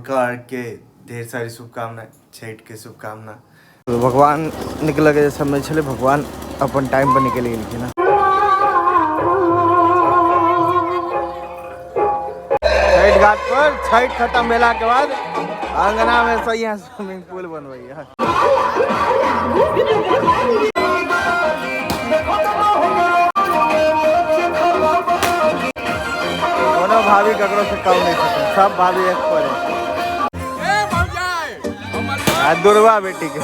Car के ढेर सारी शुभकामनाएं, छठ के शुभकामना। तो भगवान निकल के समय चले, भगवान अपन टाइम पर निकल गए ना। छठ घाट पर छठ खत्म भेला के बाद अंगना में सही यहाँ स्विमिंग पूल बनवाई है। दोनों भाभी ककरो से कम नहीं सकते, सब भाभी एक पर है। दुर्गा बेटी के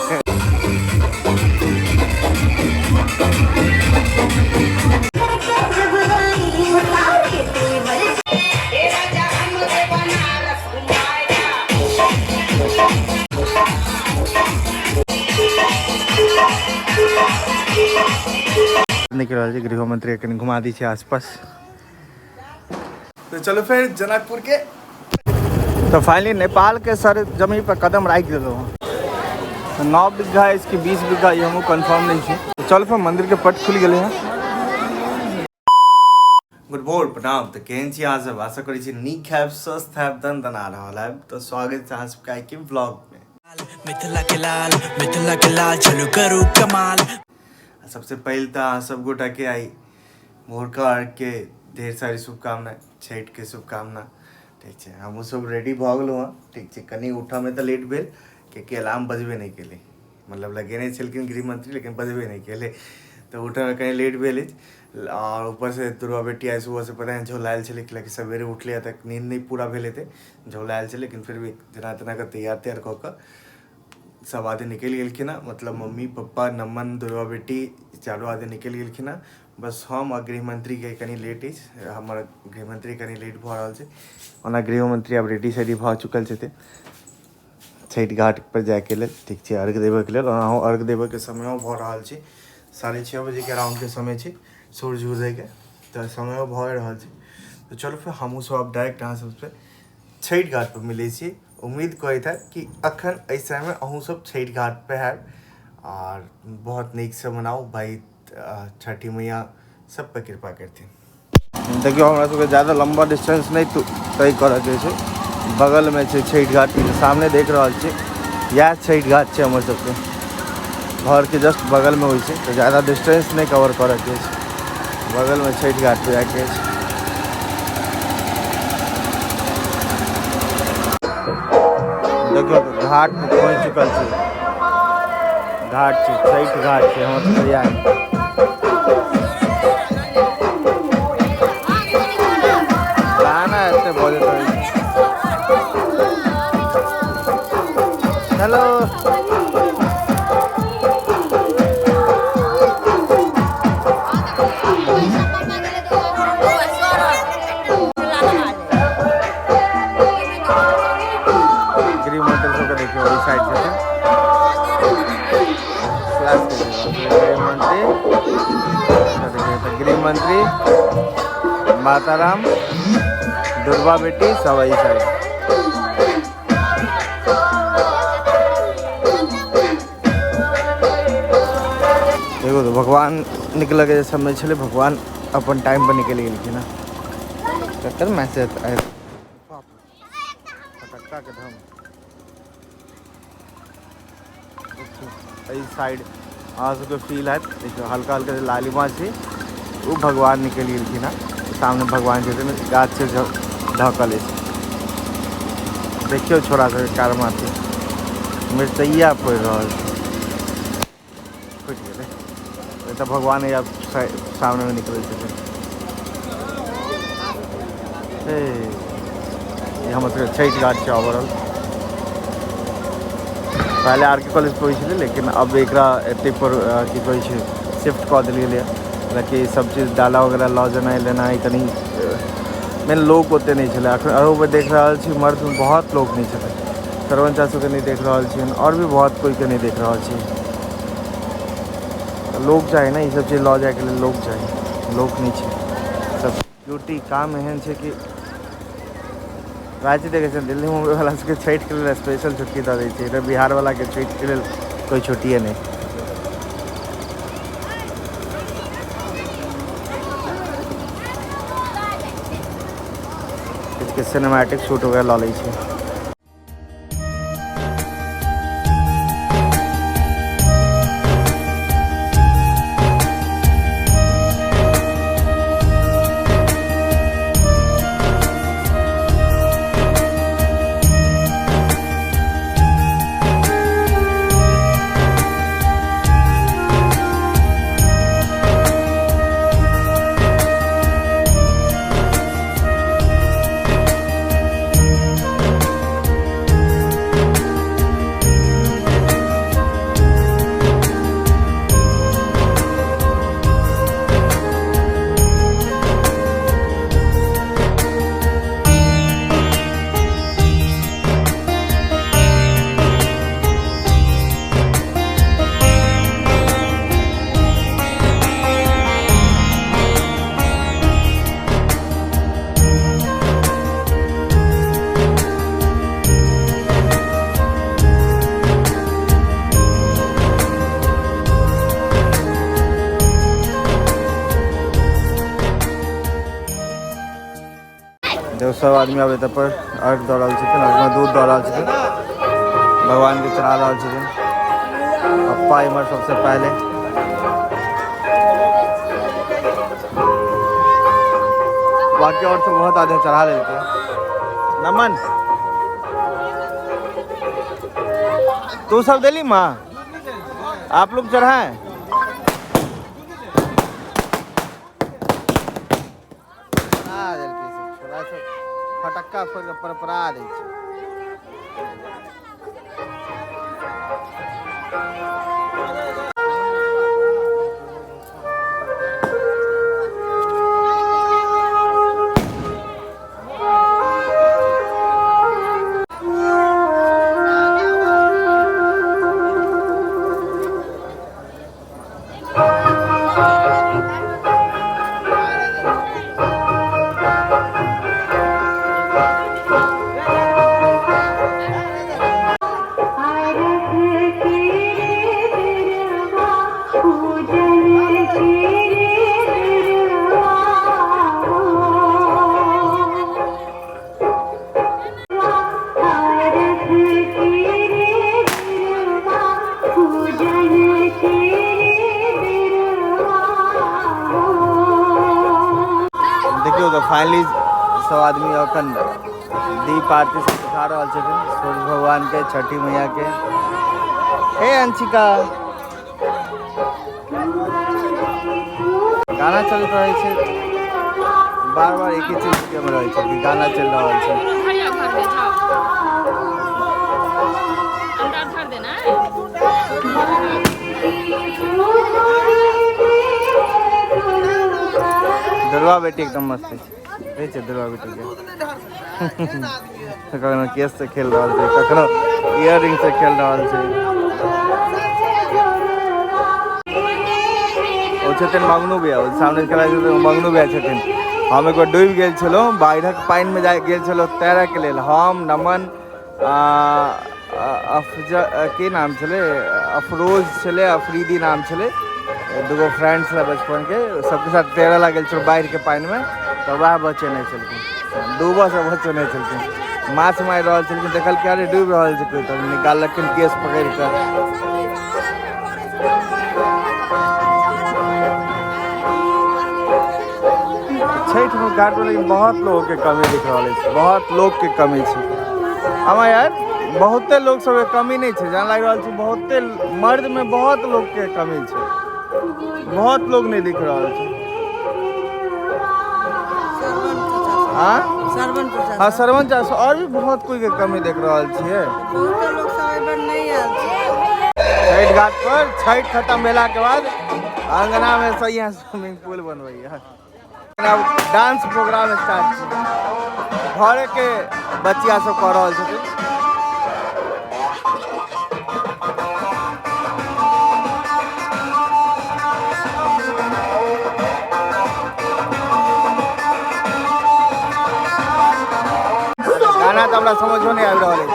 निकल गृह मंत्री कहीं घुमा दी है आसपास। तो चलो फिर जनकपुर के तो फाइनली नेपाल के सर जमीन पर कदम रख दिलो। 9 बीघा है इसकी, 20 बीघा ये हमको कंफर्म नहीं है। तो चलो फिर मंदिर के पट खुल गए हैं। गुड मॉर्निंग, प्रणाम। तो केहन छी अहाँ सब? आशा करी छी नीक हैब, स्वस्थ हैब, दन रहल हैब। तो स्वागत है अहाँ सबके के व्लॉग में। मिथिला के लाल चलू करू कमाल। सबसे पहले तो अहाँ सब गोटा के आई मोहरकार के ढेर सारी शुभकामनाएं, छठ के शुभकामना। ठीक है, हम सब रेडी भ गलू हाँ। ठीक है, कनी उठा में तो लेट भेल कि अलार्म बजबे नहीं केले, मतलब लगेने छलखिन गृह मंत्री लेकिन बजबे नहीं केले। तो उठा में कहीं लेट भेल। और ऊपर से दुर्गा बेटी आई सुबह से पता है झोलायल छे, कि सवेरे उठलिया तक नींद नहीं पूरा भेले थे, झोलायल छे। लेकिन फिर भी जना तना का तैयार कऽ कऽ सब आदमी निकल गए ना, मतलब मम्मी पप्पा नमन दुर्गा बेटी चारों आदमी निकल गए ना। बस हम और गृह मंत्री के कनी लेट है, हमारा गृह मंत्री कनी लेट भ रहा है। ओना गृह मंत्री अब रेडी सेडी भ चुकल छे छठ घाट पर जाके लेल। ठीक है, अर्घ देवे के लेल अर्घ देवे के समय भ रहा है 6:30 बजे के अराउंड के समय है सूर्य उदय के। तो समय भ रहा है। तो चलो फिर हमहूँ सब डायरेक्ट अहाँ सबसे छठ घाट पर मिले छी। उम्मीद करे था कि अखन इस समय में अहूँ सब छठ घाट पे है और बहुत नीक से मनाओ भाई। छठी मैया सब पे कृपा करती। देखियो हमरा सबके ज़्यादा लंबा डिस्टेंस नहीं तय करे के छै, बगल में छै छठ घाट, सामने देख रहा छे यह छठ घाट है। हमर सबके घर के जस्ट बगल में हो, तो ज़्यादा डिस्टेंस नहीं कवर करे के छै, बगल में छठ घाट पे जाके। देखियो तो घाट में पहुँच चुकल छे, घाट छे छठ घाट छे हम तैयार। गाना ऐसे बोले तो हेलो गृह मंत्री माताराम दुर्गा बेटी सवाई साइड। देखो तो भगवान निकल के समय चले, भगवान अपन टाइम पर निकल गए ना। कतर मैसेज आए फटक्का के धम इस साइड आज के फील है। देखियो हल्का हल्का लालिमा से वो भगवान निकल गई ना। सामने भगवान जो गाछ से ढकल है। देखियो छोड़ा सा कार माथे मिर्चैया पड़ रहा है, फुट गए तो भगवान अब सामने में निकल थे। हम छठ घाट से ओवरऑल पहले आर के कॉलेज पहुँचे, लेकिन अब एक पर की कहे शिफ्ट कऽ दिलिए कि सब चीज़ डाला वगैरह लऽ जेनाइ लेनाइ कनी मेन लोग ओते नहीं चले। अखन पे देख रहा छी मर्द में बहुत लोग नहीं चले, सरवन चाचू के नहीं देख रहा छी और भी बहुत कोई के नहीं देख रहा छी। लोग चाहे ना ये सब चीज़ लऽ जाए के लिए, लोग चाहे, लोग नहीं छे। सब ड्यूटी काम एहन है कि राज्य देखे दिल्ली मुंबई वाला सबके छठ के लिए स्पेशल छुट्टी दे दी है, बिहार वाला के छठ के लिए कोई छुट्टी है नहीं। इसके सिनेमैटिक शूट वगैरह ला ली। सब आदमी आबे तब पर अर्घ दऽ रहल छथिन, अर्घ में दूध दऽ रहल छथिन, भगवान के चढ़ा रहल छथिन। पप्पा इमर सबसे पहले बाकी और सब बहुत आदमी चढ़ा लेते हैं। नमन तू सब दिली माँ आप लोग चढ़ाए फटक्का फोड़ के परपरा दै छै। देखियो तो फाइनली सब आदमी अपन दीप आरती से दिखा रहा छथिन सूर्य भगवान के, छठी मैया के। हे अंशिका गाना चल रहा है, बार बार एक ही चीज के रहे छै कि गाना चल रहा है। दुर्गा बेटी एकदम मस्त है, दुर्गा बेटी के कखनो केस से खेल रहा है, कखनो इयर रिंग से खेल रहा है। छथिन मगनू भैया सामने खेला मगनू भैया छथिन। हम एक बार डूबि गेल छलहुँ, बाढ़िक पानि में जा गेल छलहुँ तैरऽ के लेल। हम नमन की नाम छलै, अफरोज छलै, अफरीदी नाम छलै, दूगो फ्रेंड छलै बचपन के, सबके साथ तैरऽ लग गेल छलहुँ बाढ़ि के पानि में। तो वह बचेने छलखिन, डूबऽ से बचेने छलखिन। माछ मारि रहल छलखिन, देखल कि अरे डूबि रहल छै कोई, तो निकाललखिन केस पकड़ि कऽ। छठि में घाट में लेकिन बहुत लोगों के कमी दिख रहा है, बहुत लोग के कमी है। हमारे यार बहुते लोग सब के कमी नहीं है, जान लग रहा है बहुते मर्द में बहुत लोग के कमी है, बहुत लोग नहीं दिख रहा है। हाँ सरवन चास और भी बहुत कोई के कमी देख रहा है। छठ घाट पर छठ खत्म भेला के बाद अंगना में सही स्विमिंग पूल बनबै, अब डांस प्रोग्राम स्टार्ट छै, घरे के बच्चिया सब कर रहल छथिन। गाना तो हमरा समझो नहीं आबि रहल है।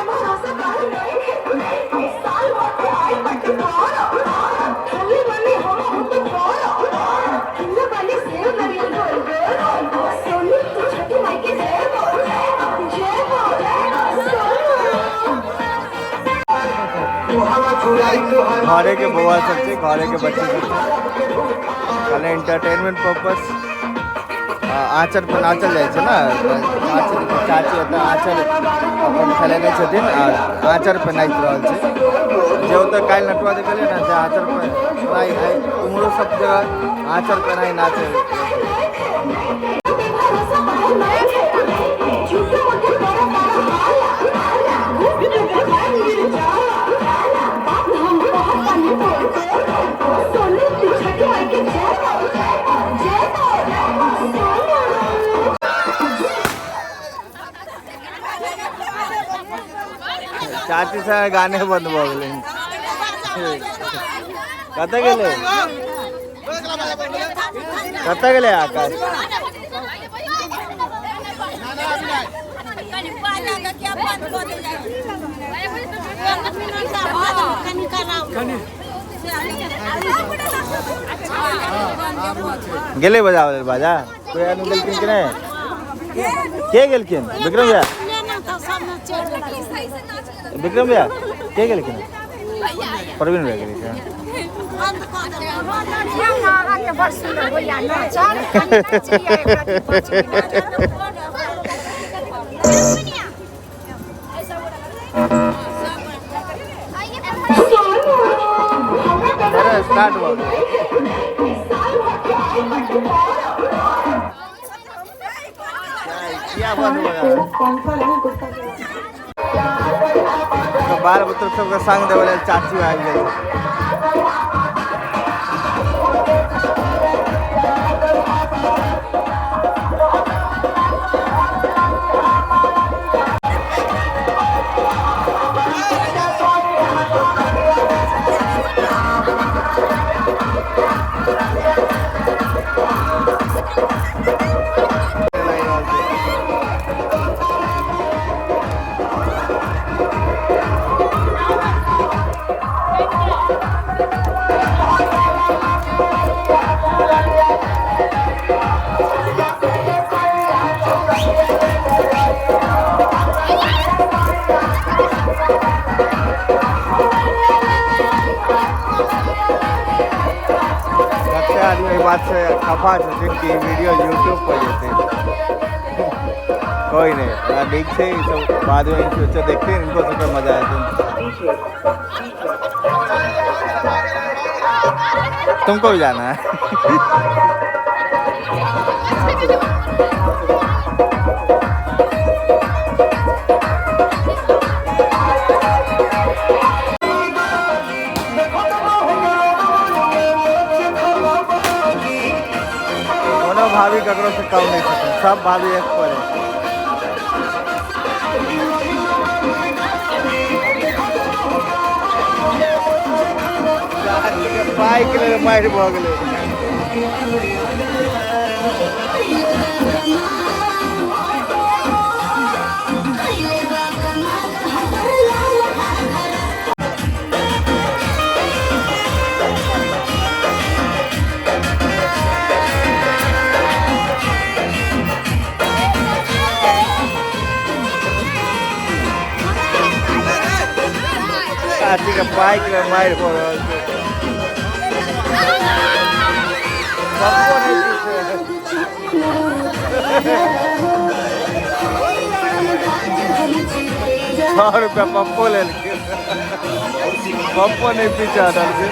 घरे के बउआ सब छै, घरे के बच्चे सब खाली एंटरटेनमेंट पर्पस आँचर पर नाचल जाइ छै ना, आँचर चाची होता आँचर अपन खेलेने छथिन और आँचर पर नाचि रहल छै। जे ओतऽ काल्हि नटुआ देखलियै ना, से आँचर पर नाइ उम्हरो सब जगह आँचर पर नाइ नाचे। चाची से गाने बंद भ गेलै, कतऽ गेलै आकाश? गेले बजावे बाजा कोई आदमी देलखिन कि नहीं? के गेलखिन विक्रम भैया विक्रम भैया के गेलखिन प्रवीण भैया गेलखिन स्टार्ट हुआ क्या बात हुआ बार बुतरुक सबके संग देवले चाची आ गई बात से खफा छथिन कि वीडियो यूट्यूब पर जेते कोई नहीं ठीक से सब बाद में फ्यूचर देखते हैं इनको सबका मजा आया तुमको भी जाना है भाभी ककरों से कम नहीं सकते सब भाभी एक पर है बाइक ले मार भगले का बाइक में मार पड़ रहा ₹100 पप्पो ले पप्पो नहीं पीछा डाल के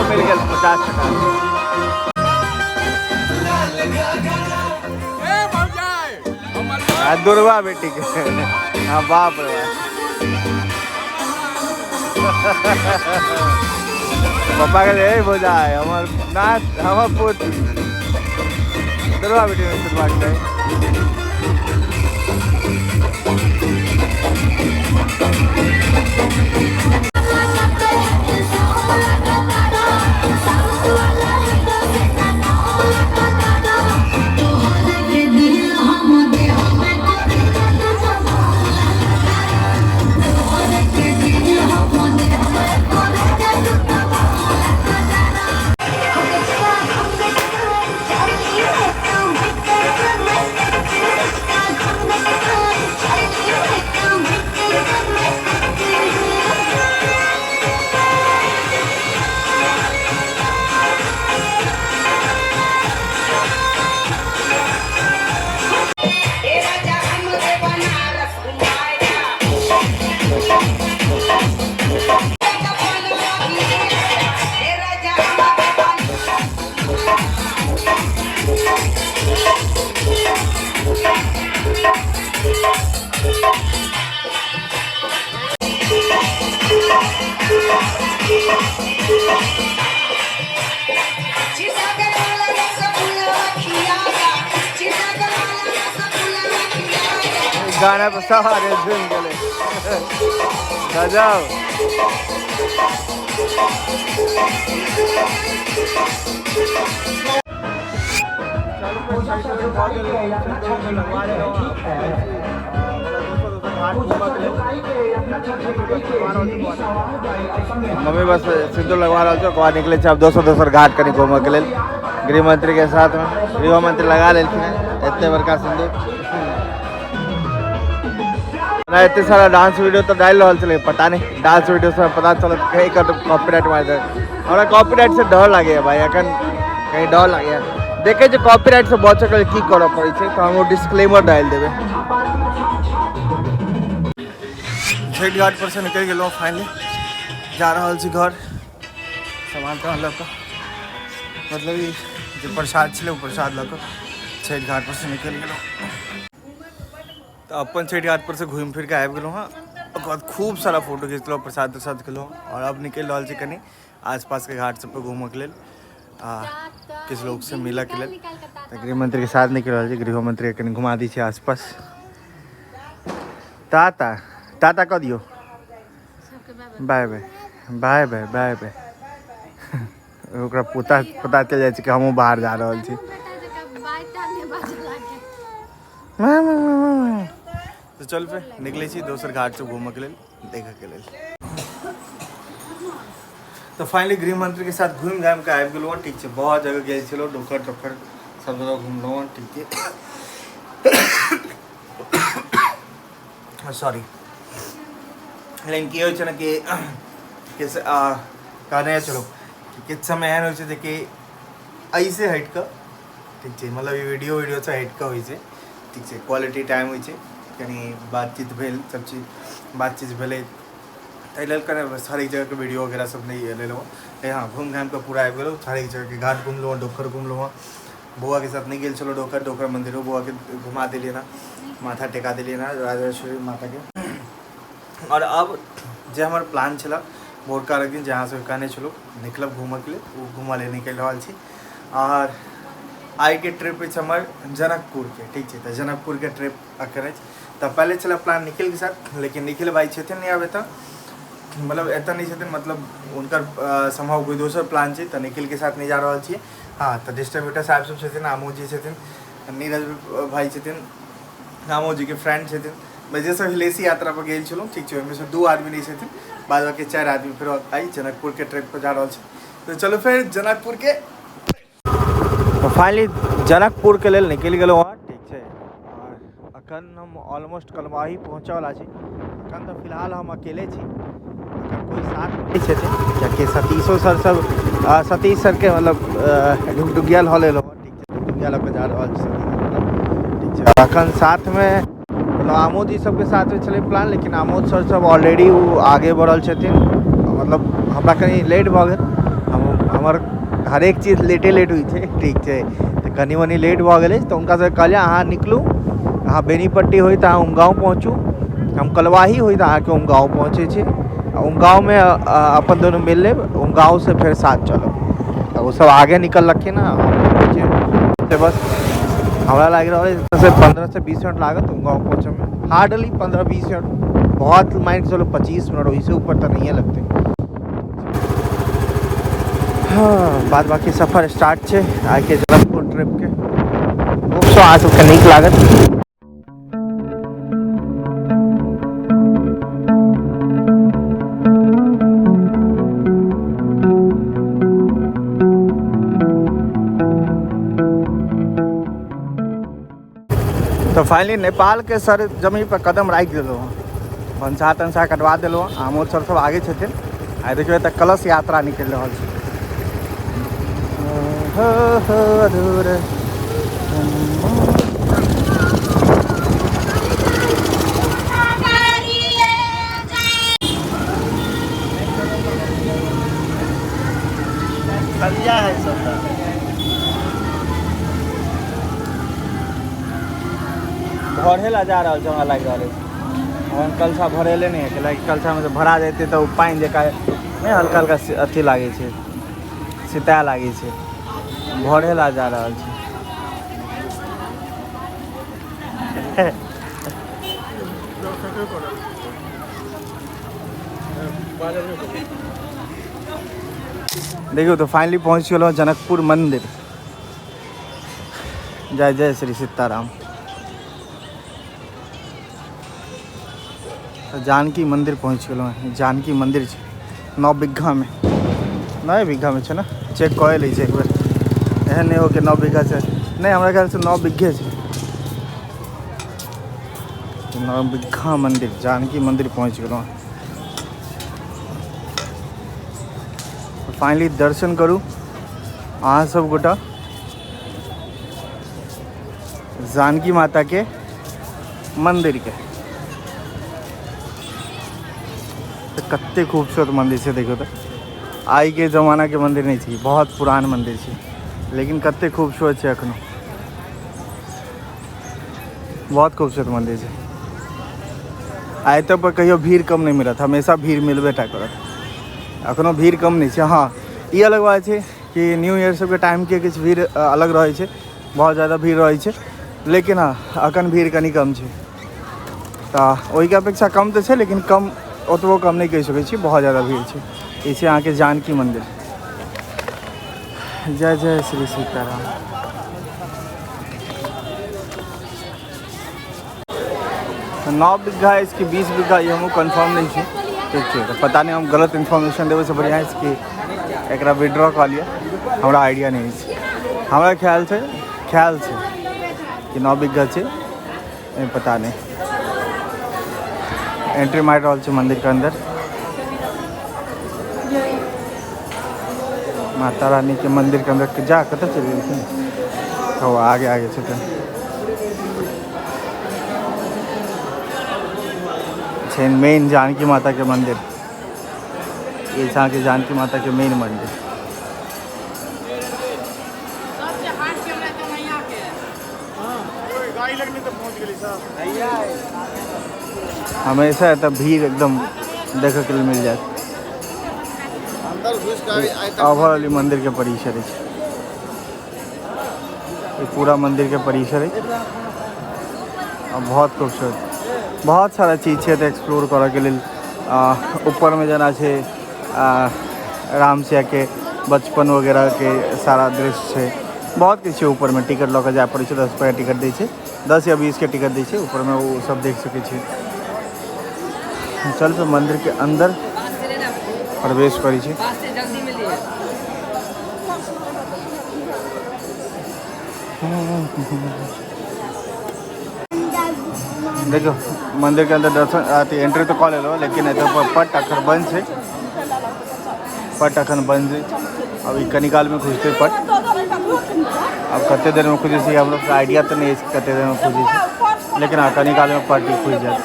मिल गया 50 टका दुर्वा बेटी के हाँ बाप रे पापा के लिए बोझा है हमार नाच हमार पोती दुर्वा बेटी में शुरुआत है गाना पर सब आगे झूम गए गजब। मम्मी बस सिंदूर लगवा रहा छो कहाँ निकले अब दोसर घाट कनी घूम के लेल गृह मंत्री के साथ में गृह मंत्री लगा लेकिन इतने बड़का सिंदूर ना इतने सारा डांस वीडियो तो डाल रहा चले पता नहीं डांस वीडियो से पता चल कहीं का कॉपीराइट मार दे हमारा कॉपीराइट से डर लगे भाई अखन कहीं डर लगे देखे जो कॉपीराइट से बचे के की करे पड़े तो हम डिस्क्लेमर डाल देवे। छठ घाट पर से निकल गए फाइनली जा रहा छी घर सामान तो लग मतलब जो प्रसाद छे वो प्रसाद लग छठ घाट पर से निकल गए तो अपन छठ घाट पर से घूम फिर के आबि गेलहुँ हाँ ओकर बाद खूब सारा फोटो खींचलहुँ प्रसाद प्रसाद खेलहुँ और अब निकल रहा छी कनी आसपास के घाट सब पर घूमऽ के लेल किस लोग से मिला के लेल तो गृह मंत्री के साथ निकल रहा छी गृह मंत्री के कनी घुमा दी आसपास ताता टाटा कह दियो bye bye bye bye bye bye ओकरा पता चल जाए कि हमहूँ बाहर जा रहा छी तो चल पे निकले छी दोसर घाट से घूमऽ के लेल देखऽ के लेल तो फाइनली गृह मंत्री के साथ घूम घाम के आबि गेलहुँ ठीक है बहुत जगह गेल छलहुँ डोखर टोखर सब जगह घूमलहुँ ठीक है सॉरी लेकिन की होइ छै ना कि कहने चलो किछु समय एहन होइ छै कि ऐसे हटि कऽ ठीक छै मतलब वीडियो से हटि कऽ होइ छै ठीक छै क्वालिटी टाइम होइ छै कनी बातचीत भेल सब चीज बातचीत भेलै ताहि लेल कने हरेक जगहके वीडियो वगैरह सब नहीं लेलहुँ हाँ घूम घाम कऽ पूरा आबि गेलहुँ हरेक जगहके घाट घुमलहुँ डोखर घुमलहुँ बौआ के साथ नहीं गेल छलहुँ डोखर मंदिरो बौआ के घुमा दिलियै ना माथा टेका दिलियै ना राजेश्वरी माता के और अब जो हमार प्लान छला भोरका दिन जहाँ से कहने चलो निकलब घूमऽ के लिए वो घूमऽ ले निकल रहा छी और आई के ट्रिप हमार जनकपुर के ठीक है तो जनकपुर के ट्रिप करे तो पहले चला प्लान निखिल के साथ लेकिन निखिल भाई छथिन नहीं आबे मतलब एत नहीं छथिन मतलब उनकर संभव कोई दोसर प्लान छै तो निखिल के साथ नहीं जा रहा छी हाँ तो डिस्ट्रीब्यूटर साहब सब छथिन आमो जी छथिन नीरज भाई छथिन आमो जी के फ्रेंड छथिन वजह से हिलेसी यात्रा पर गेल छलहुँ ठीक है से 2 आदमी नहीं छथिन बाद बाकी 4 आदमी फिर आई जनकपुर के ट्रिप पर जा रहा छी तो चलो फिर जनकपुर के तो फाइनली जनकपुर के लेल निकल गए वहाँ ठीक है और अखन हम ऑलमोस्ट कलवाही पहुँचे वाला छी अखन तो फिलहाल हम अकेले छी अखन कोई साथ नहीं छथिन कियाकि सतीशो सर सब सतीश सर के मतलब डुगडुगिया लऽ लेलहुँ ठीक है डुगडुगिया लऽ के जा रहल छी ठीक है अखन साथ में आमोद जी सबके साथ में चले प्लान लेकिन आमोद सर सब ऑलरेडी वो आगे बढ़ल छथिन मतलब हमरा कनी लेट भऽ गेल हमर हरेक चीज लेट हुई थे ठीक है तो कनी मनी लेट भऽ गेलै तो उनका से कहलिए अहाँ निकलू अहाँ बेनीपट्टी होई तो अहाँ उमगाँव पहुँचू हम कलवाही होई तो अहाँके उमगाँव पहुँचे छी उमगाँव में अपन दोनों मिल लेब उमगाँव से फिर साथ चलो वो सब आगे निकल रखे ना बस हमारा लग रहा है से 15 से 20 मिनट लागत गाँव पहुँचे में हार्डली 15-20 मिनट बहुत मान के चलो 25 मिनट इससे ऊपर तो नहीं लगते हाँ बाद बाकी सफ़र स्टार्ट है आके जनकपुर ट्रिप के तो आज सबके नीक लागत तो फाइनली नेपाल के सर जमीन पर कदम राखि दिलहुँ भनसा तनसा कटवा दिलहुँ आमोद सर सब आगे छथिन आ देखिए तो कलश यात्रा निकलि रहल छै भरे ला जा रहा हमरा लग रहा है कलसा भरेले नहीं है कि कलसा में भरा जाते तो पानी जका नहीं हल्का हल्का अथी लगे छै सीता लगे छै भरे ला जा रहा देखियो तो फाइनली पहुँच गए जनकपुर मंदिर। जय जय श्री सीताराम। तो जानकी मंदिर पहुँच गए। जानकी मंदिर 9 बीघा में 9 बीघा में ना चेक कऽ लै एक बेर। एहन नहीं हो कि 9 बीघा से नहीं, हमारे ख्याल से 9 बीघे से 9 बीघा मंदिर जानकी मंदिर पहुँच गए। फाइनली दर्शन करूँ अहाँ सब गोटा जानकी माता के मंदिर के। तो कत्ते खूबसूरत मंदिर से देखो तो आई के ज़माना के मंदिर नहीं थी, बहुत पुरान मंदिर थी, लेकिन कत्ते खूबसूरत है अखनो। बहुत खूबसूरत मंदिर है। आए तो पर कहियो भीड़ कम नहीं मिलत, हमेशा भीड़ मिलबे टा करत। अखनो भीड़ कम नहीं है। हाँ ये अलग बात है कि न्यू ईयर सब के टाइम के किछु भीड़ अलग रहे छै, बहुत ज़्यादा भीड़ रहे छै, लेकिन हाँ अखन भीड़ कनी कम है। तो ओहि के अपेक्षा कम तो है, लेकिन कम ओतबो कम नहीं कह सकै छी, बहुत ज़्यादा भीड़ है। इसे अहाँ के जानकी मंदिर। जय जय श्री सीताराम। तो 9 बीघा है इसकी, 20 बीघा ये हमको कंफर्म नहीं है। ठीक है, तो पता नहीं हम गलत इन्फॉर्मेशन देवे से बढ़िया है इसकी एक विड्रॉ कर लिया। हमारा आइडिया नहीं है, हमारा ख्याल से कि 9 बीघा से पता नहीं। एंट्री मार रहा है मंदिर के अंदर। माता रानी के मंदिर के अंदर जा कत चल गई तो आगे आगे से मेन जानकी माता के मंदिर। ये के जानकी माता के मेन मंदिर। हमेशा है तब भीड़ एकदम देखे के लिए मिल जाए। ओवरऑल मंदिर के परिसर है, ये पूरा मंदिर के परिसर है और बहुत खूबसूरत, बहुत सारा चीज़ है तो एक्सप्लोर करे के लिए। ऊपर में जाना है राम सिया के बचपन वगैरह के सारा दृश्य है, बहुत किसी ऊपर में टिकट लऽ के जाए पड़े 10 रुपया टिकट दै छै, 10 या 20 के टिकट दै छै। ऊपर में वो सब देख सके छी। चल पे मंदिर के अंदर प्रवेश करी छी। देखो मंदिर के अंदर दर्शन एंट्री तो कॉल लो, लेकिन पट अखन बंद है। पट अखन बंद है, अभी कनी काल में खुजते पट। अब कते देर में खुजे से हम लोग का आइडिया तो नहीं है कते देर में खुजे, लेकिन हाँ कनी काल में पट खुज जाए।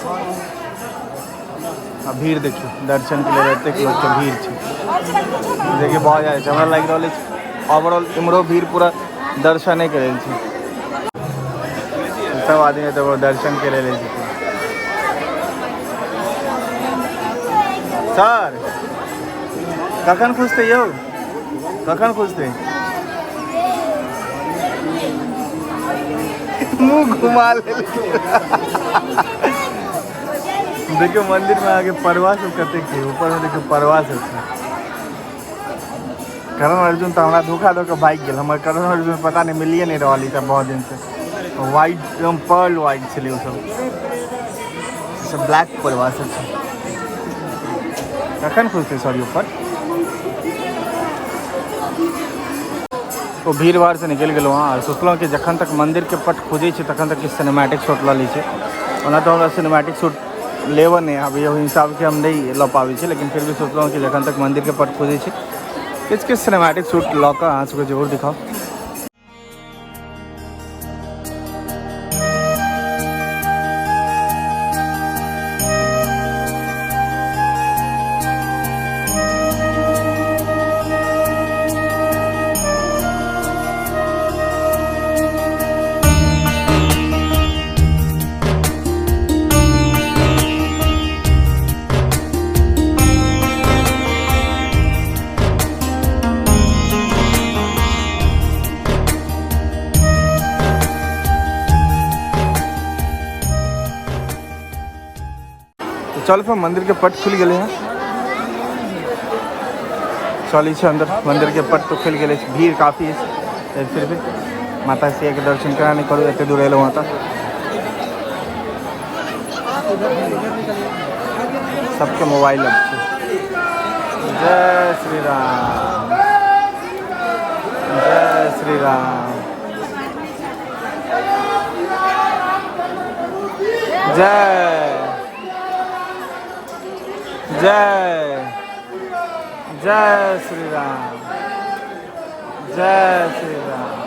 अब भीड़ देखिए, दर्शन के लिए रहते कि लोग भीड़ है देखिए, बहुत ज़्यादा हमारा लग रहा है। ओवरऑल इमरो भीड़ पूरा दर्शन करे सब आदमी तो दर्शन के लिए ले सर। कखन खुजते यौ, कखन खुजते? मुँह घुमा ले। देखियो मंदिर में आगे परवा सब कते के ऊपर में देखियो परवा सब छै। करण अर्जुन तो हमारा धोखा दो के भाग गया। हमारे करण अर्जुन पता नहीं मिलिए नहीं रही था बहुत दिन से। वाइट एकदम पर्ल वाइट छे सब ब्लैक परवा सब छै। कखन खुजते सॉरी ऊपर तो भीड़ भाड़ से निकल गए वहाँ और सोचल कि जखन तक मंदिर के पट खुजे तखन तक सिनेमैटिक शॉट ला ली ओना तो हमारा सिनेमैटिक शॉट लेवन है अभी हिसाब के हम नहीं लऽ पाबी छी, लेकिन फिर भी सोचल कि जखन तक मंदिर के पट खुजे किछु सिनेमैटिक शूट लऽ कऽ अहाँ सबके जरूर दिखाओ। चल फिर मंदिर के पट खुल गए हैं। चली छे अंदर मंदिर के पट तो खुल गए, भीड़ काफ़ी है फिर भी माता सिया के दर्शन कराने करूँ एत दूर एलो वहाँ तक। सबके मोबाइल अब छे। जय श्री राम, जय श्री राम, जय जय जय श्री राम, जय श्री राम।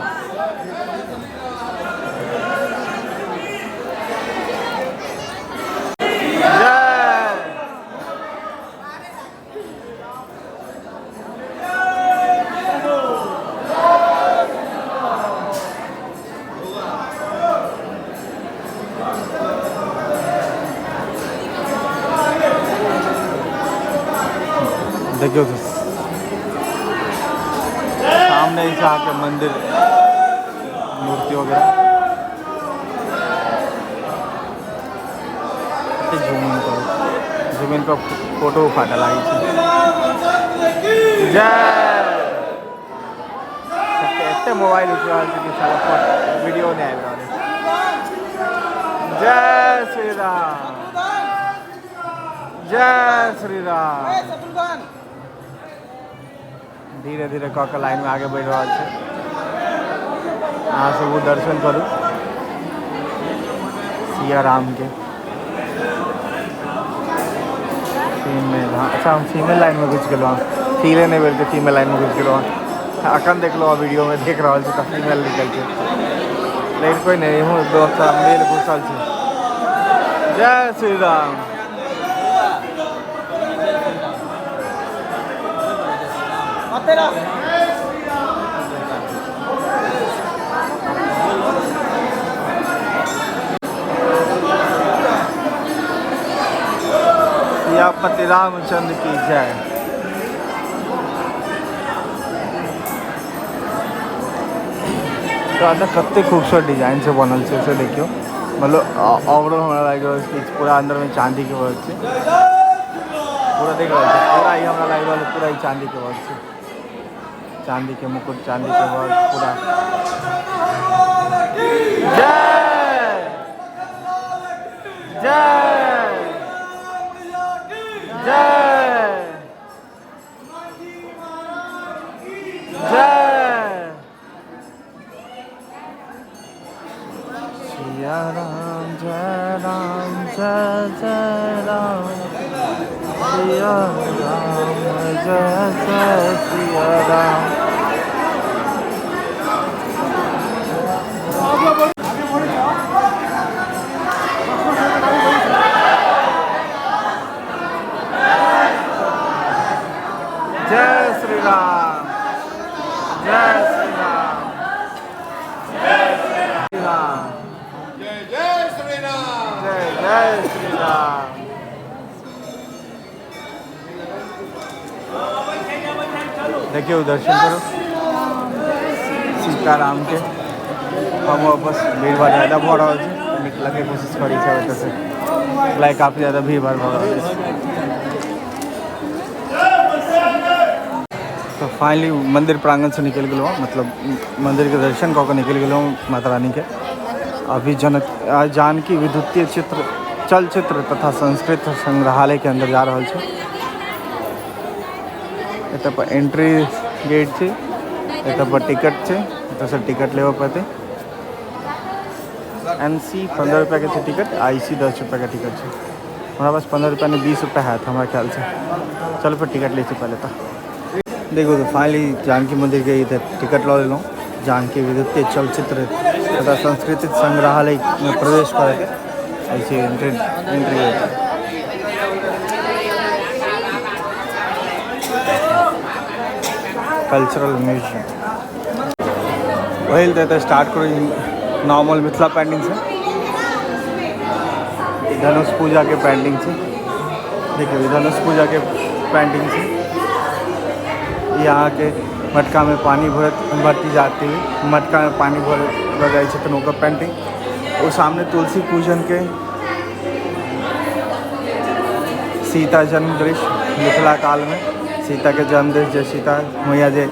देखियो तो सामने ही आके मंदिर मूर्ति वगैरह जमीन पर फोटो फाटा लगी जय एते मोबाइल उठ रहा है कि सारा वीडियो नहीं आ रहा। जय श्री राम, जय श्री राम। धीरे धीरे कऽ के लाइन में आगे बढ़ रहा है। अहाँ सब दर्शन करूँ सिया राम के। फीमेल, हाँ अच्छा हम फीमेल लाइन में घुस गए, फीले नहीं बोलते फीमेल लाइन में घुस गए। अखन देख लो वीडियो में देख रहा है फीमेल निकल के, लेकिन कोई नहीं हूँ दोस्त मेल घुसल छे। जय श्री राम। सियापति रामचंद्र की जय। तो अंदर कते खूबसूरत डिजाइन से बनल से से देखियो, मतलब और हमारा लग रहा है पूरा अंदर में चांदी के वर्क से पूरा देख रहा है। पूरा ही हमारा लग रहा है पूरा ही चांदी के वर्क से, चांदी के मुकुट, चांदी के वर्क पूरा। जय जय जय जय सिया राम, जय राम, जय जय राम, सिया राम, जय जय सिया राम। जय श्री राम, जय श्री राम, जय श्री राम, जय जय श्री राम, जय जय श्री राम। देखिए दर्शन करो सीताराम के। हम वापस भीड़ भाड़ ज़्यादा भर रहा है, निकल के कोशिश करी है वजह से लाइक काफ़ी ज़्यादा भीड़ भाड़ भर रहा है। तो फाइनली मंदिर प्रांगण से निकल गए, मतलब मंदिर के दर्शन कऽ के निकल गए माता रानी के। अभी जानकी विद्युतीय चित्र चलचित्र तथा संस्कृत संग्रहालय के अंदर जा रहा है। एत पर एंट्री गेट है, एत पर टिकट है, एत से टिकट लेवा पड़ते। NC 15 रुपये के टिकट, IC 10 रुपये का टिकट है। हमारे पास 15 रुपये ने 20 रुपये है हमारे ख्याल से। चलो फिर टिकट ले पहले तो देखो। तो फाइनली जानकी मंदिर के इधर टिकट लो ले लो। जानकी विद्युतीय चलचित्र तथा सांस्कृतिक संग्रहालय में प्रवेश करके ऐसे एंट्री कल्चरल म्यूजियम वही तो स्टार्ट करो नॉर्मल मिथिला पेंटिंग से, धनुष पूजा के पेंटिंग से। देखिए धनुष पूजा के पेंटिंग से यहाँ के मटका में पानी भरती जाती है, मटका में पानी भर जाए तो ओकर पेंटिंग। और सामने तुलसी पूजन के सीता जन्म दृश्य मिथिला काल में सीता के जन्म दृश्य जे सीता मैया जे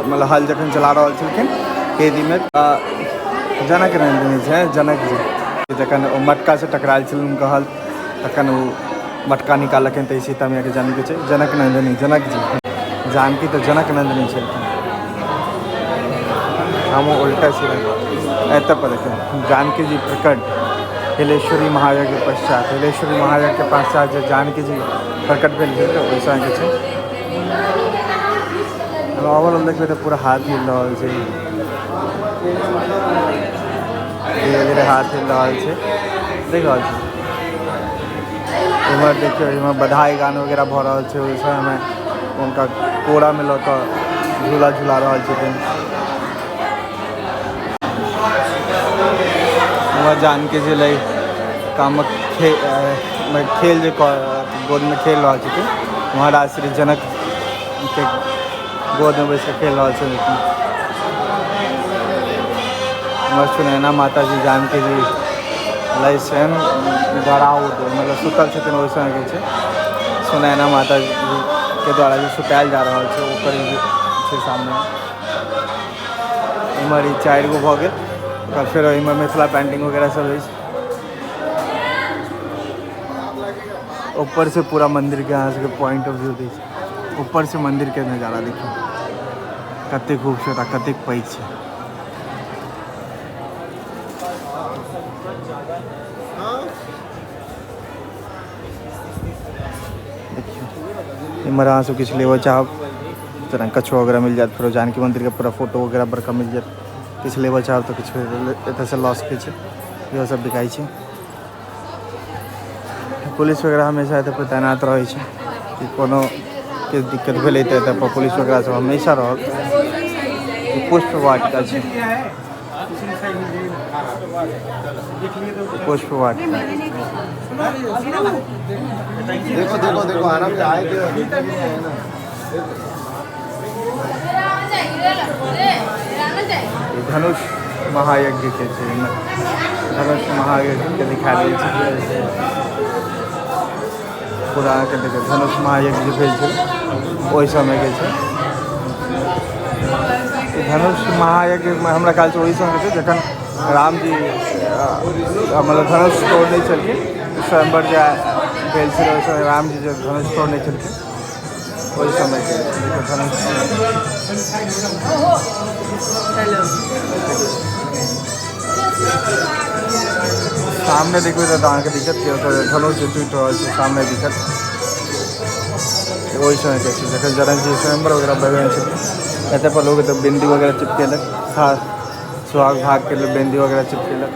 मतलब हल जखन चला रहल छलखिन खेदी में जनक नंदिनी छै जनक जी जखन ओ मटका से टकरायल छलनि हुनका हल तखन ओ मटका निकाललखिन तऽ सीता मैया के जन्म के छै जनक नंदिनी जनक जी जानकी तऽ जनक नंदिनी छलखिन हम उल्टा सीधा एतऽ पर देखिए जानकी जी प्रकट हिलेश्वरी महायज्ञ के पश्चात हिलेश्वरी महायज्ञ के पश्चात जे जानकी जी प्रकट भेल छै तऽ वैसा के छै ओवरऑल देखबै तऽ पूरा हाथ हिल रहल छै धीरे धीरे हाथ हिल रहल छै देख रहल छै इमहर देखियो इमहर बधाई गान वगैरह भऽ रहल छै ओहि समय में उनका कोड़ा में लऽ कऽ झूला झूला रहल छथिन वह जानकी जी लई कामक खेल जो गोद में खेल रहा छथिन महाराज श्री जनक के गोद में बैस खेल रहा छथिन सुनैना माता जी जानकी जी लई स्वयं गड़ाउद मतलब सुतल छथिन ओहि समय के छै सुनैना माता जी के द्वारा जो सुतायल जा रहा है ओकर छै सामने इमहर 4 गो भऽ गेल और फिर इमहर मिथिला पेंटिंग वगैरह सब है ऊपर से पूरा मंदिर के यहाँ से पॉइंट ऑफ व्यू देखिए ऊपर से मंदिर के नज़ारा देखिए कते खूबसूरत आ कते पैघ छै इमहर अहाँ सब किछु लेबऽ चाहब तरह कछुआ वगैरह मिल जाए फिर जानकी मंदिर के पूरा फोटो वगैरह बड़का मिल जाए किछु लेबऽ चाहब तऽ किछु एतऽ से लऽ सकै छी इहो सब बिकाइ छै पुलिस वगैरह हमेशा एतऽ पर तैनात रहै छै कि कोनो के दिक्कत भेलै तऽ एतऽ पर पुलिस वगैरह सब हमेशा रहल पुष्प वाटिका छै पुष्प वाटिका देखो देखो देखो आराम से आए धनुष महायज्ञ के छै धनुष महायज्ञ के दिखा देल छै पूरा के देखियौ धनुष महायज्ञ जे भेल छै ओहि समय के छै धनुष महायज्ञ में हमरा ख्याल से ओहि समय के छै जखन राम जी मतलब धनुष तोड़ने छलखिन स्वयंवर जे भेल छलै ओहि समय राम जी जे धनुष तोड़ने छलखिन ओहि समय के धनुष सामने देखबै तऽ अहाँके दिक्कत कि धनुष जे टूटि रहल छै सामने दिक्कत ओहि समय के छै जखन जनक जी स्वयंवर वगैरह भगवान छथिन एतऽ पर लोग तऽ बिंदी वगैरह चिपकेलक सुहाग भाग के लिए बिंदी वगैरह चिपकेलक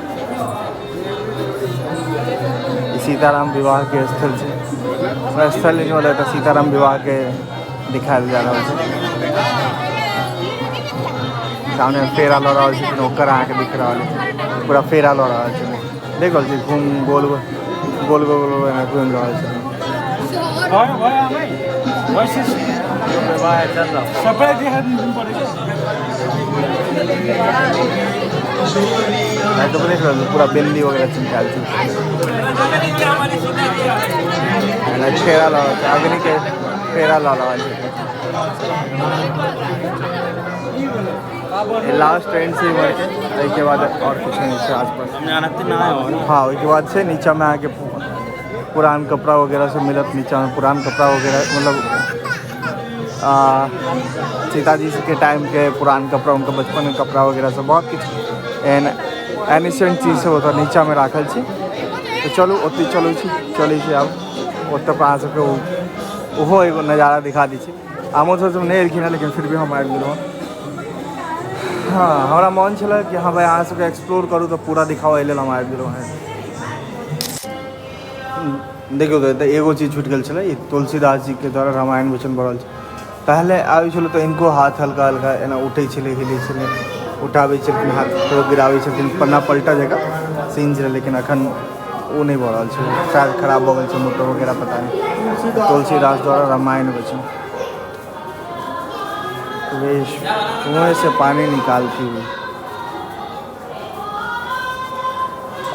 सीताराम विवाह के स्थल छै स्थल नहीं होता तो सीताराम विवाह के दिखायल जा रहा है सामने फेरा लऽ रहल छथिन ओकर अहाँके दिख रहल है पूरा फेरा लऽ रहल छथिन देख रहल छी घूम गोल गोल गोल घूमि रहल छथिन तो देख रहल पूरा बिंदी वगैरह चिमकायल छै फेरा लऽ रहल छै अग्नि के फेरा लऽ रहल छै लास्ट ट्रेन से इमहर के एहिके बाद और कुछ नहीं छै आसपास हाँ ओहिके बाद छै नीचा में अहाँके पुरान कपड़ा वगैरह सब मिलत नीचा में पुरान कपड़ा वगैरह मतलब सीता जी के टाइम के पुरान कपड़ा उनका बचपन के कपड़ा वगैरह सब बहुत किछु एहन एनिशियंट चीज सब ओतऽ नीचा में राखल छै तो चलू ओतऽ चलै छी आब ओतऽ पर अहाँ सबके ओहो एगो नज़ारा दिखा दै छी हमो सब नहीं एलखिन हँ लेकिन फिर भी हम आबि गेलहुँ हाँ हमारा मन छलै कि हाँ भाई अहाँ सबके एक्सप्लोर करू तऽ पूरा दिखाओ एहि लेल हम आबि गेलहुँ हँ देखियौ तऽ एगो चीज छूटि गेल छलै तुलसीदास जी के द्वारा रामायण वचन बढ़ल छै पहले आबै छलै तऽ इनको हाथ हल्का हल्का एना उठै छलै हिलै छलै उठाबै छलखिन हाथ फेर गिराबै छलखिन पन्ना पलटा जगह सीन छलै लेकिन अखन वो नहीं बढ़ रहा है शायद खराब हो गई मोटर वगैरह पता नहीं तुलसीदास द्वारा रामायण वचन वेश कुएं से पानी निकालती हुई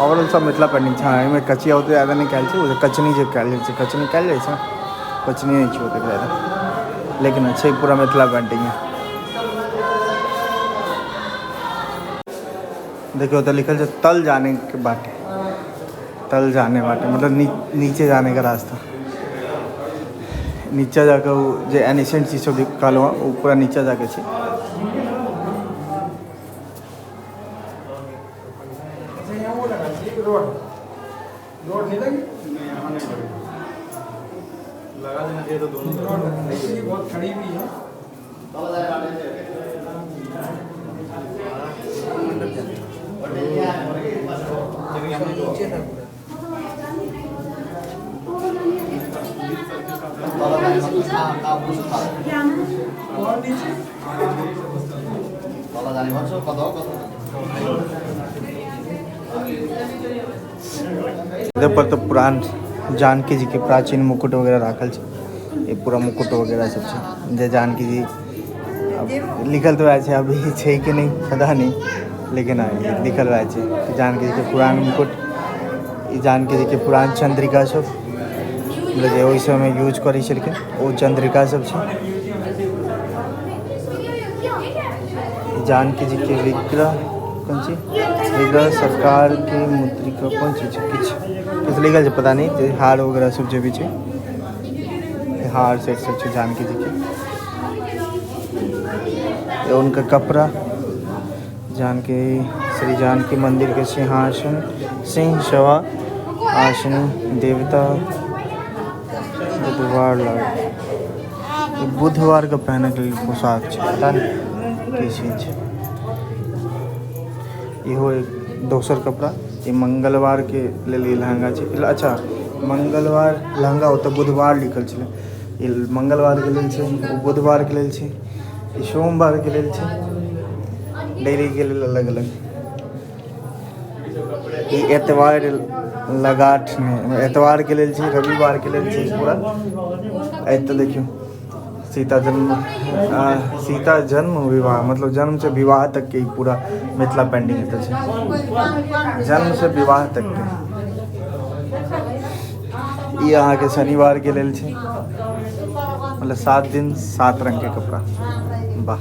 ओवरऑल सब मिथिला पेंटिंग छै। एहिमे कचिया ओते ज़्यादा नहीं कयल छै, ओ कचनी जे कयल जाइ छै, कचनी कयल जाइ छै, कचनी नहीं छै ओते ज़्यादा, लेकिन अच्छे पूरा मिथिला पेंटिंग है। देखियो तो लिखल है तल जाने के बाटे, तल जाने बाटे मतलब नीचे जाने का रास्ता। नीचा जाकर वो जो एनिसेंट चीज सब कहल वो पूरा नीचा जाके छै। रोड नहीं लगी? यहाँ नहीं लगी। लगा देना चाहिए तो दोनों तरफ। बहुत खड़ी भी है। इधर पर तो पुरान जानकी जी के प्राचीन मुकुट वगैरह राखल छै। ये पूरा मुकुट वगैरह सब छै जे जानकी जी अब लिखल तो है अभी छै कि नहीं पता नहीं, लेकिन ये लिखल रहा है कि जानकी जी के पुरान मुकुट, जानकी जी के पुरान चंद्रिका सब मतलब ओहि समय यूज करै छलखिन ओ चंद्रिका सब छै। जानकी जी के विग्रह कौन सी विग्रह सरकार के मुद्रिका कौन चीज किस लिखल छै पता नहीं। हार वगैरह सब जो भी छै, हार सेट सब छै जानकी जी के। ये उनका कपड़ा, जानकी श्री जानकी मंदिर के सिंहासन, सिंह सवा आसन, देवता बुधवार लगे, बुधवार का पहने के लिए पोशाक छै, पता नहीं की चीज छै। इहो एक दोसर कपड़ा, ये मंगलवार के लिए लहंगा छै। अच्छा मंगलवार लहंगा होता बुधवार लिखल छलै, ये मंगलवार के लेल छै, वो बुधवार के लेल छै, ये सोमवार के लेल छै, डेली के लेल अलग अलग। ये एतवार लगाठ में एतवार के लेल छै, रविवार के लेल छै पूरा। तो देखियो सीता जन्म विवाह मतलब जन्म से विवाह तक के पूरा मिथिला पेंटिंग है, जन्म से विवाह तक के। ये अहाँ के शनिवार के लेल छै, मतलब 7 दिन 7 रंग के कपड़ा। वाह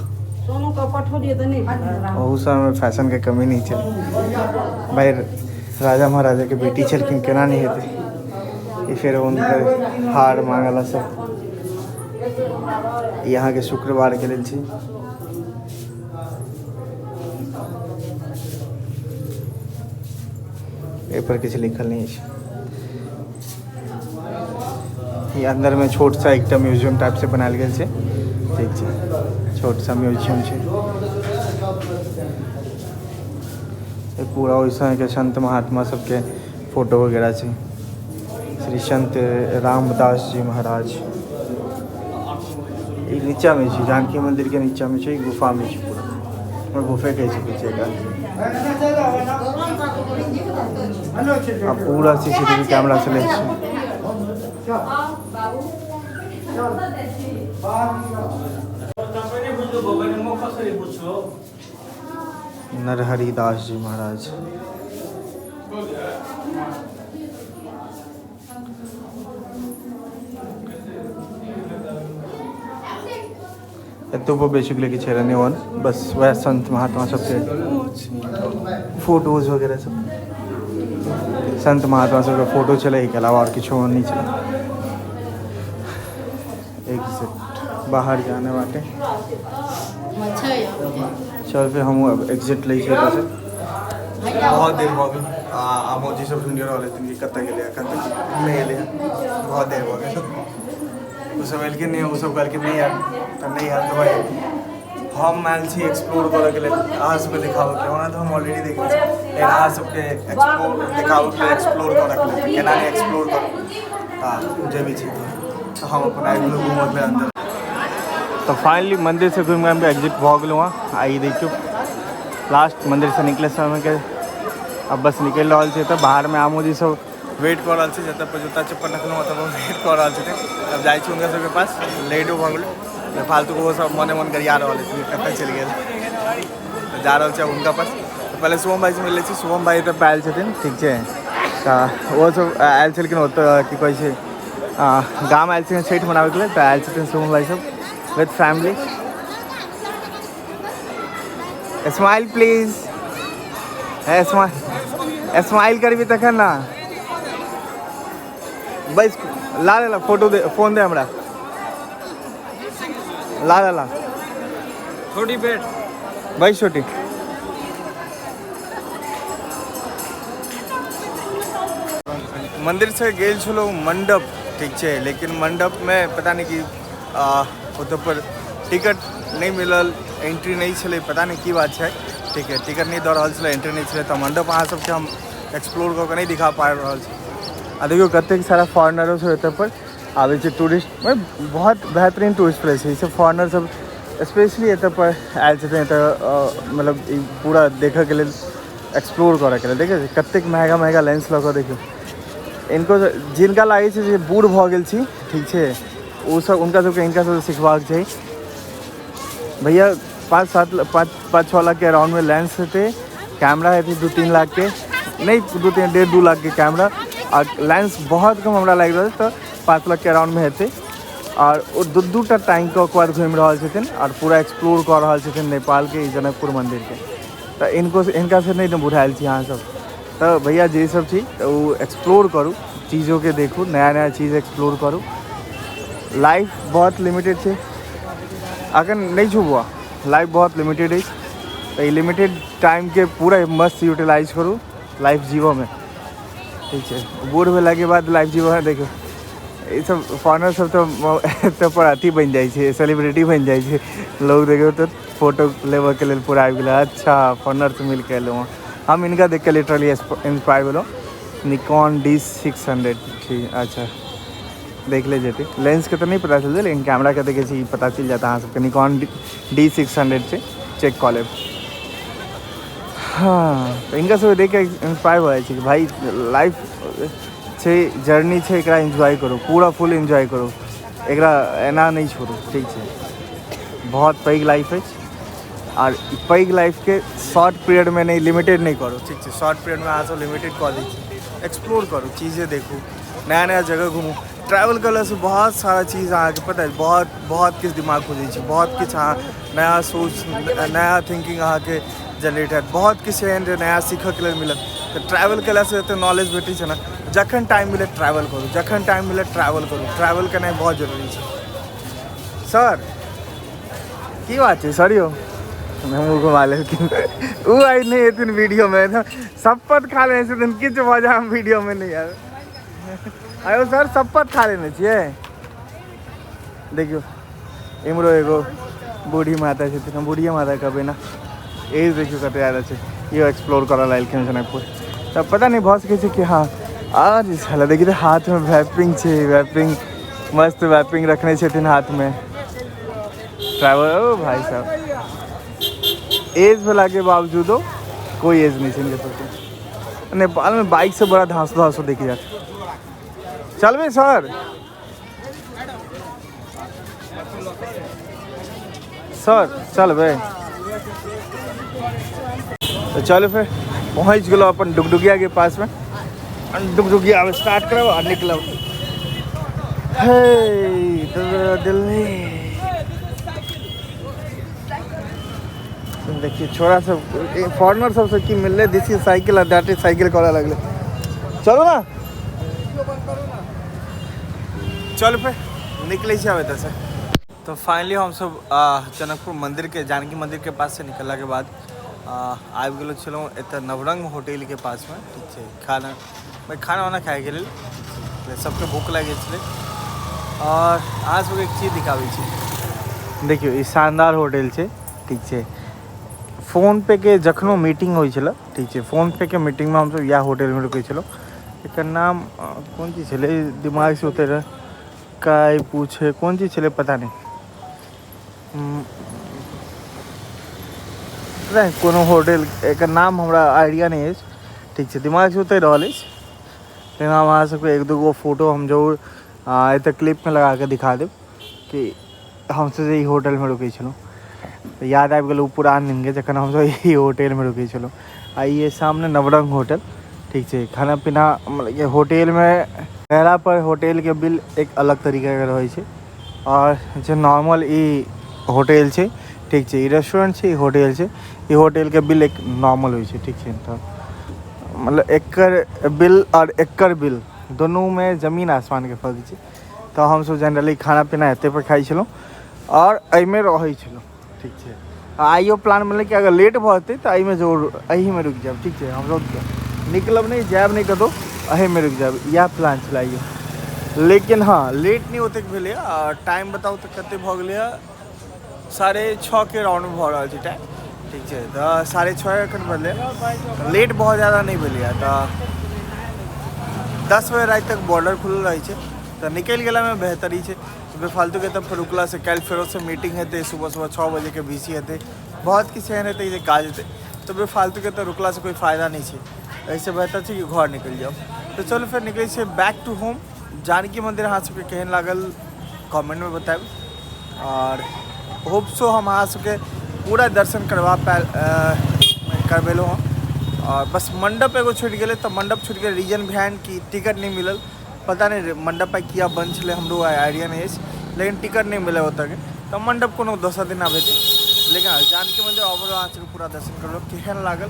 ओहू समय फैशन के कमी नहीं चल भाई। राजा महाराजा के बेटी छलखिन, केना नहीं हेतै। ये फिर उनके हार मांगला सब। यहाँ के शुक्रवार के लेल छै। ए पर किछु लिखल नहीं है। ये अंदर में छोट सा एक म्यूजियम टाइप से बनायल गेल छै, ठीक छै, छोट सा म्यूजियम छै। पूरा वैसा के संत महात्मा सबके फोटो वगैरह छै। श्री संत रामदास जी महाराज ये नीचा में छै, जानकी मंदिर के नीचा में छै, गुफा में छै पूरा, और गुफे के पीछे का। अब पूरा CCTV कैमरा से ले नरहरि दास जी महाराज। तो वो बेसिकली कि रहने वन बस वह संत महात्मा सबके फोटोज वगैरह सब, संत महात्मा सबके फोटो चले के अलावा और कुछ नहीं चला। एग्जिट बाहर जाने वाटे, चल फिर हम अब एग्जिट ले बहुत देर हो गई। मोदी सब ढूंढे रहा लेकिन कत्ता के लिए नहीं ले, बहुत देर हो गई। वो सब एल के नहीं, वो सब करके नहीं यार नहीं यार। तो भाई हम आयल छी एक्सप्लोर करे के लिए, अहाँ सबके देखाबे के ओना तो हम ऑलरेडी देख ली, लेकिन अहाँ सबके एक्सप्लोर देखाबे के लिए, एक्सप्लोर करे के लिए केना नहीं एक्सप्लोर करू जे भी छै। तो हम अपन आइ गेलहुँ घूमत में अंदर। तो फाइनली मंदिर से घूम के एग्जिट भऽ गेलहुँ हँ। आई देखियो लास्ट मंदिर से निकले समय के अब बस निकल रहा है। तो बाहर में आमोदी सब वेट कर रहा है, जब पर जूता चप्पल रखलहुँ तब वेट कर रहा है। तब जाइ छी उनका सबके पास, लेटो भऽ गेलै, फालतू को वो सब मने मन गरिया रहा है कतऽ चलि गेल। तो जा रहा है उनका पास। पहले शुभम भाई से मिल छी। शुभम भाई तऽ आयल छथिन, ठीक छै। तऽ वो सब आयल छलखिन ओतऽ की कहै छै गाम आयल छथिन छठि मनाबैके लेल, तऽ आयल छथिन शुभम भाई सब with family. Smile please, smile करबी तखन ना। बस ला ला फोटो दे, फोन दे हमरा, ला ला ला छोटी बेट भाई छोटी। मंदिर से गेल छलो मंडप, ठीक छै, लेकिन मंडप में पता नहीं कि ओतऽ पर टिकट नहीं मिलल, एंट्री नहीं छलै, पता नहीं की बात है, ठीक है। टिकट नहीं दऽ रहल छलै, एंट्री नहीं छलै, तऽ मंडप अहाँ सबके हम एक्सप्लोर कऽ के नहीं दिखा पा रहल छी। आ देखियो कतेक सारा फॉरेनरो सब एतऽ पर आबै छै, टूरिस्ट में बहुत बेहतरीन टूरिस्ट प्लेस है। सब फॉरेनर सब स्पेशली एतऽ पर आयल छथिन, एतऽ मतलब ई पूरा देखऽके लेल, एक्सप्लोर करऽके लेल। देखियौ कतेक महगा महगा लेंस लऽ कऽ, देखियौ इनको जिनका लागै छै जे बूढ़ भऽ गेल छी, ठीक छै, ओ सब उनका सबके इनका सबसे सिखबाक चाही। भैया 5-6 लाख के अराउंड में लेंस हेतै, कैमरा हेतै 2-3 लाख के, नहीं 1.5-2 लाख के कैमरा, और लेंस बहुत कम हमरा लागि रहल छै, तऽ 5 लाख के अराउंड में हेतै। और वो 2-2 टाइम के ओकर घूमि रहल छथिन और पूरा एक्सप्लोर कर रहल छथिन नेपाल के जनकपुर मंदिर के। तो इनका से नहीं बुझायल छी अहाँ सब, तो भैया जे सब छी तो वो एक्सप्लोर करूँ, चीज़ों के देखू, नया नया चीज़ एक्सप्लोर करूँ। लाइफ बहुत लिमिटेड है, अगर नहीं छुबा लाइफ बहुत लिमिटेड है, तो लिमिटेड टाइम के पूरा मस्त यूटिलाइज करूँ लाइफ जीवो में, ठीक है। बूढ़ भेला के बाद लाइफ जीवो है, देखो ये सब फॉरनर सब तो पर अथी बन जाए छे, सेलिब्रिटी बन जाए छे, लोग देखो तो फोटो लेबऽ के लिए पूरा आबि गेलै। अच्छा फॉरनर से मिल के एलहुँ, हम इनका देख के लिटरली इंस्पायर भेलहुँ। निकॉन D600, ठीक, अच्छा देख ले जेते, लेंस के तो नहीं पता चलते, लेकिन कैमरा के देखे छी पता चल जाता है सबके। निकॉन D600 से चेक कऽ लेब। हाँ, तो इनका सब देख के इंस्पायर हो जाए कि भाई लाइफ छै, जर्नी छै, एकरा एंजॉय करो, पूरा फुल एंजॉय करो, एकरा एना नहीं छोड़ो, ठीक है। बहुत पैघ लाइफ है, और पैघ लाइफ के शॉर्ट पीरियड में नहीं, लिमिटेड नहीं करो, ठीक है। शॉर्ट पीरियड में अहाँ सब लिमिटेड कऽ दी, एक्सप्लोर करो, चीज़ें देखो, नया नया जगह घूमू। ट्रैवल करने से बहुत सारा चीज़ अहाँ के पता है, बहुत किछु दिमाग खोजै छै, बहुत किछु अहाँ नया सोच, नया थिंकिंग अहाँ के जनरेट है, बहुत किछु एहन जे नया सीखऽ के लेल मिलत। तो ट्रैवल कला से एते नॉलेज भेटै छै ना, जखन टाइम मिले ट्रैवल करू, जखन टाइम मिले ट्रैवल करू, ट्रैवल करनाइ बहुत जरूरी छै। सर की बात है सर, यो हम घुमा लेकिन वो आई नहीं हेथिन वीडियो में ना, शपथ खा लेने छथिन, किछु वजह हम वीडियो में नहीं आए। आयो सर शपथ खा लेने छियै, देखियो इमरो एगो बूढ़ी माता छथिन, हम बूढ़िया माता कहबै ना, एज देखियो कते ज्यादा छै, यो एक्सप्लोर करऽ लेल एलखिन जनकपुर। तब पता नहीं भऽ सकै छै कि हाँ आज साला देखिए तो हाथ में वैपिंग छै, वैपिंग मस्त वैपिंग रखने छथिन हाथ में। ट्रैवल ओ भाई साहब, एज वाला के बावजूदो कोई एज नहीं है सबके। नेपाल में बाइक से बड़ा धांसू देखी जाता। चलबे सर, सर चलबे तो चलो फिर पहुँच गलो अपन डुगडुगिया के पास में। डुगडुगिया में स्टार्ट करब और निकलब। हे दिल्ली, देखिए छोरा सब फॉरनर सबसे की मिलले, दिसी साइकिल और डाटे साइकिल करऽ लगले। चलो ना, चल पे निकले आबे से। तो फाइनली हम सब जनकपुर मंदिर के, जानकी मंदिर के पास से निकलला के बाद आबि गेलो छलहुँ एतऽ नवरंग होटल के पास में, ठीक है। खाना वाना खाए के लेल सबके भूख लागि छलै। और अहाँ सबके एक चीज दिखाबै छी, देखियो ई शानदार होटल छै, ठीक छै। फोन पे के जखनो मीटिंग होइ छलै, ठीक छै, फोन पे के मीटिंग में हमसब इएह होटल में रुकै छलहुँ। एकर नाम कोन चीज छलै, दिमाग से उतर काय पूछे कोन चीज छलै पता नहीं, कोनो होटल, एकर नाम हमरा आइडिया नहीं है, ठीक है, दिमाग से उतर रहा है। लेकिन हम अहाँ सबके एक दूगो फोटो हम जरूर एतऽ क्लिप में लगा के दिखा देब कि हमसब ई होटल में रुकै छलहुँ। तो याद आबि गेल पुरान दिन के, जखन हमसब ई होटल में रुकै छलहुँ। आइए सामने नवरंग होटल ठीक है। खाना पीना मतलब कि होटल में पहला पर होटल के बिल एक अलग तरीका के रहे छे और जो नॉर्मल ई होटल छे ठीक है, रेस्टोरेंट छे, होटल छे, ई होटल के बिल एक नॉर्मल हो ठीक है। तो मतलब एकर बिल और एकर बिल दोनों में जमीन आसमान के फर्क है। तो हम सब जनरली खाना पीना एते पर खाई छलौं और एहिमे रहै छलौं ठीक है। आइयो प्लान मतलब कि अगर लेट भते तो एहिमे जरूर एही में रुक जाब ठीक है। हम सब निकलब नहीं, जाब नहीं कतौ, एही में रुक जाब, यह प्लान छलाइयो। लेकिन हाँ लेट नहीं होते भेलै और टाइम बताओ तो कते भ गेलै 6:30 के राउंड में भ रहल छै टाइम ठीक है। तो 6:30 एखन बजलै, लेट बहुत ज़्यादा नहीं भेलै। तो 10 बजे रात तक बॉर्डर खुलल रहे छै तो निकल गला में बेहतरी है। बेफालतू के तब फिर रुकला से कल फेरो से मीटिंग हेतै, सुबह 6 बजे के VC हेतै, बहुत किछु एहन हेतै जे काज हेतै। तो बेफालतू के तो रुकला से कोई फ़ायदा नहीं है। ऐसे बेहतर है कि घर निकल जाओ। तो चलो फिर निकले से बैक टू होम। जानकी मंदिर अहाँ सबके केहन लागल कमेंट में बताएब और होप सो हम अहाँ सबके पूरा दर्शन करवेलहुँ हँ। और बस मंडप एगो छूट गए, तो मंडप छूट गए रीजन भैन की टिकट नहीं मिलल, पता नहीं मंडप पर किया बंद छे, हमरो आइडिया नहीं है, लेकिन टिकट नहीं मिले ओतऽ के। तो मंडप कोनो दोसर दिन आबे थे। लेकिन जानकी मंदिर अबरो अहाँ सबके पूरा दर्शन करलो केहन लागल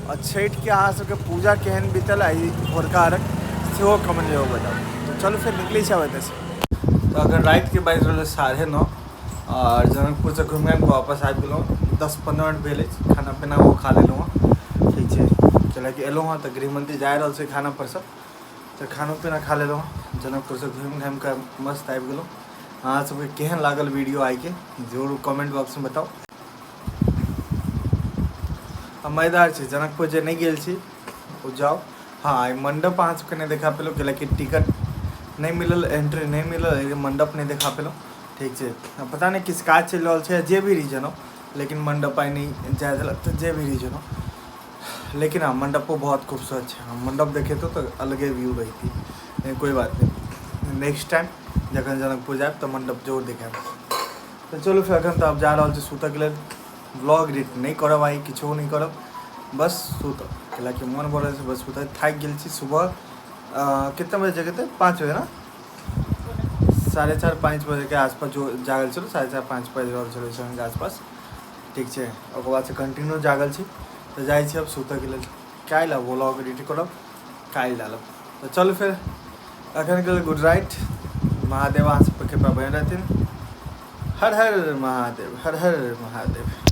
और छठ के अहाँ सबके पूजा केहन बीतल आई भोरका अर्घ सेहो कमेंट में बताओ। तो चलो फिर निकले आबे से। तो अगर रात के बाजि रहल 9:30 और जनकपुर से घूम के वापस आबि गेलहुँ। 10-15 मिनट भेल खाना पीना वो खा लेलहुँ हँ ठीक है। चला कि एलहुँ हँ तो गृह मंत्री जा रहल छै खाना पर सब, तो खाना पीना खा लेलहुँ हँ। जनकपुर से घूम घाम के मस्त आबि गेलहुँ। अहाँ सबके केहन लागल वीडियो आइ के जरूर कमेंट बॉक्स में बताओ। मजेदार छै, जनकपुर जे नहीं गेल छी वो जाओ। हाँ मंडप अहाँ सबके नहीं देखा पेलहुँ कैलाकि टिकट नहीं मिलल, एंट्री नहीं मिलल, मंडप नहीं देखा पेलहुँ ठीक है। पता नहीं किस काज चल रहा है, जे भी रीजन हो, लेकिन मंडप आई नहीं जाए दिलक, तो जे भी रीजन हो। लेकिन हाँ मंडपो बहुत खूबसूरत है। हाँ मंडप देखे तो अलगे व्यू रहती, लेकिन कोई बात नहीं, नेक्स्ट टाइम जखन जनकपुर जाए तो मंडप जरूर देखे। तो चलो फिर अखन तो अब जा रहा सुतऽ के लेल। व्लॉग एडिट नहीं करब, आई किछो नहीं करब, बस सुतब कैलाकि मन बोल से बस सुतऽ थाकि गेल छी। सुबह कितना बजे जगते 5 बजे ना, 4:30-5 बजे के आसपास जो जागल चलो, 4:30-5 बजे रहल के आसपास ठीक है। ओकर बाद से कंटिन्यू जागल छी। तो जाइ छी अब सुतऽ के लेल, काल्हि अब व्लॉग एडिट करब, काल्हि डालब। तो चलो फिर अखन के गुड नाइट। महादेव अहाँ सब पर कृपा बनि रहथिन। हर हर महादेव, हर हर महादेव।